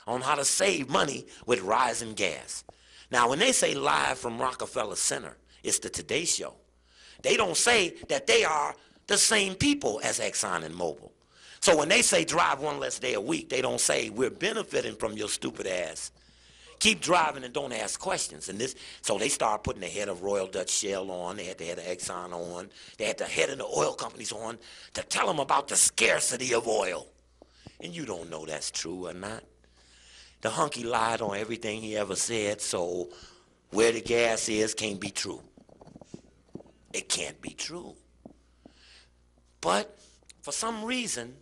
on how to save money with rising gas. Now, when they say live from Rockefeller Center, it's the Today Show. They don't say that they are the same people as Exxon and Mobil. So when they say drive one less day a week, they don't say we're benefiting from your stupid ass. Keep driving and don't ask questions. And this, so they start putting the head of Royal Dutch Shell on. They had the head of Exxon on. They had the head of the oil companies on to tell them about the scarcity of oil. And you don't know that's true or not. The hunky lied on everything he ever said, so where the gas is can't be true. It can't be true. But for some reason,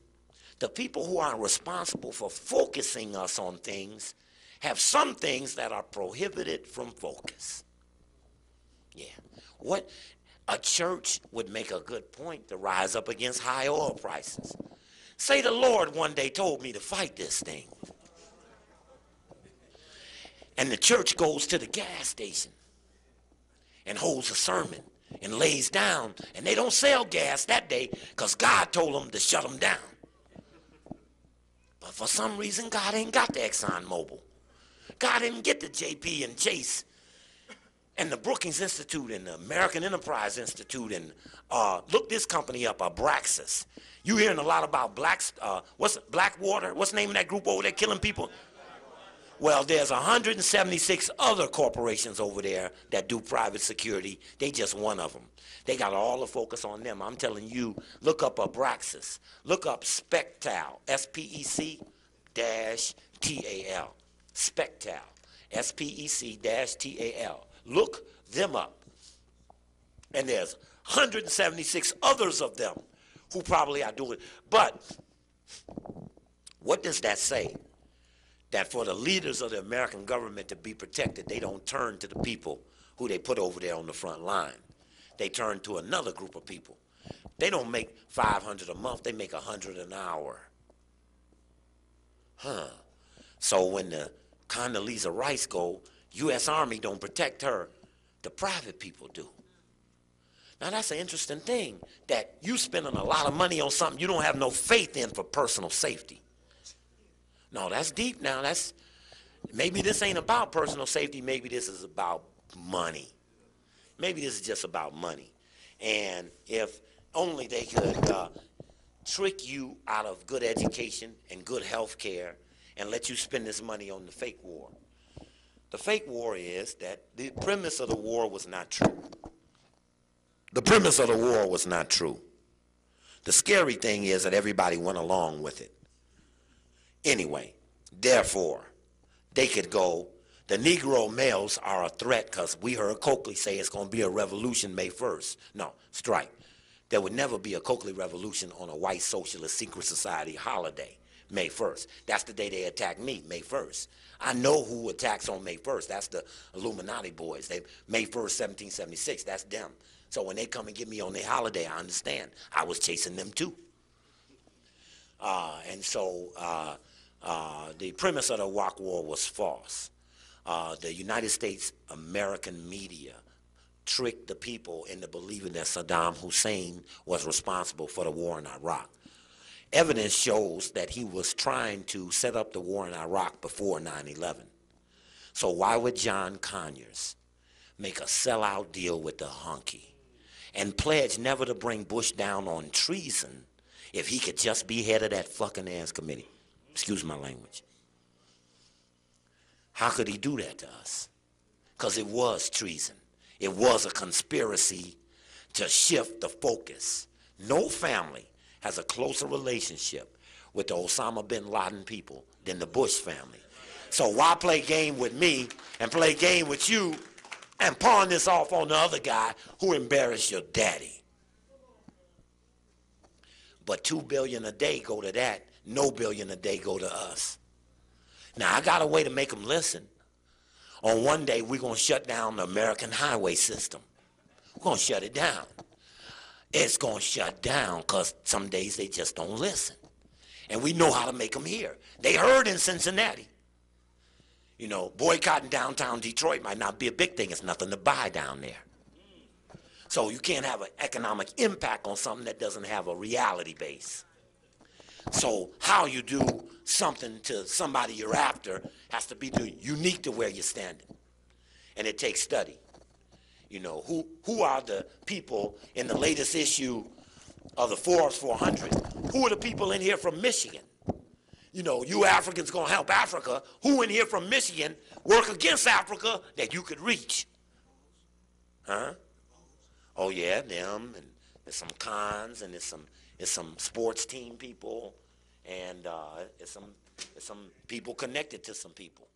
the people who are responsible for focusing us on things have some things that are prohibited from focus. Yeah. What a church would make a good point to rise up against high oil prices. Say the Lord one day told me to fight this thing. And the church goes to the gas station and holds a sermon and lays down, and they don't sell gas that day because God told them to shut them down. But for some reason, God ain't got the Exxon Mobil. God didn't get the JP and Chase and the Brookings Institute and the American Enterprise Institute and look this company up, Abraxas. You hearing a lot about Blackwater? What's the name of that group over there killing people? Well, there's 176 other corporations over there that do private security. They just one of them. They got all the focus on them. I'm telling you, look up Abraxas. Look up Spectal, S-P-E-C-T-A-L. Spectal, S-P-E-C-T-A-L. Look them up. And there's 176 others of them who probably are doing it. But what does that say? That for the leaders of the American government to be protected, they don't turn to the people who they put over there on the front line. They turn to another group of people. They don't make $500 a month, they make $100 an hour. So when the Condoleezza Rice go, U.S. Army don't protect her, the private people do. Now that's an interesting thing, that you spending a lot of money on something you don't have no faith in for personal safety. No, that's deep now. Maybe this ain't about personal safety. Maybe this is about money. Maybe this is just about money. And if only they could trick you out of good education and good health care and let you spend this money on the fake war. The fake war is that the premise of the war was not true. The premise of the war was not true. The scary thing is that everybody went along with it. Anyway, therefore, they could go, the Negro males are a threat because we heard Coakley say it's going to be a revolution May 1st. No, strike. There would never be a Coakley revolution on a white socialist secret society holiday, May 1st. That's the day they attacked me, May 1st. I know who attacks on May 1st. That's the Illuminati boys. May 1st, 1776, that's them. So when they come and get me on their holiday, I understand. I was chasing them too. The premise of the Iraq War was false. The United States American media tricked the people into believing that Saddam Hussein was responsible for the war in Iraq. Evidence shows that he was trying to set up the war in Iraq before 9/11. So why would John Conyers make a sellout deal with the hunky and pledge never to bring Bush down on treason if he could just be head of that fucking ass committee? Excuse my language. How could he do that to us? Because it was treason. It was a conspiracy to shift the focus. No family has a closer relationship with the Osama bin Laden people than the Bush family. So why play game with me and play game with you and pawn this off on the other guy who embarrassed your daddy? But $2 billion a day go to that. No billion a day go to us. Now, I got a way to make them listen. On one day, we're going to shut down the American highway system. We're going to shut it down. It's going to shut down because some days they just don't listen. And we know how to make them hear. They heard in Cincinnati. You know, boycotting downtown Detroit might not be a big thing. It's nothing to buy down there. So you can't have an economic impact on something that doesn't have a reality base. So how you do something to somebody you're after has to be unique to where you're standing. And it takes study. You know, who are the people in the latest issue of the Forbes 400? Who are the people in here from Michigan? You know, you Africans gonna help Africa. Who in here from Michigan work against Africa that you could reach? Huh? Oh yeah, them, and there's some cons, and there's some sports team people, and there's some people connected to some people.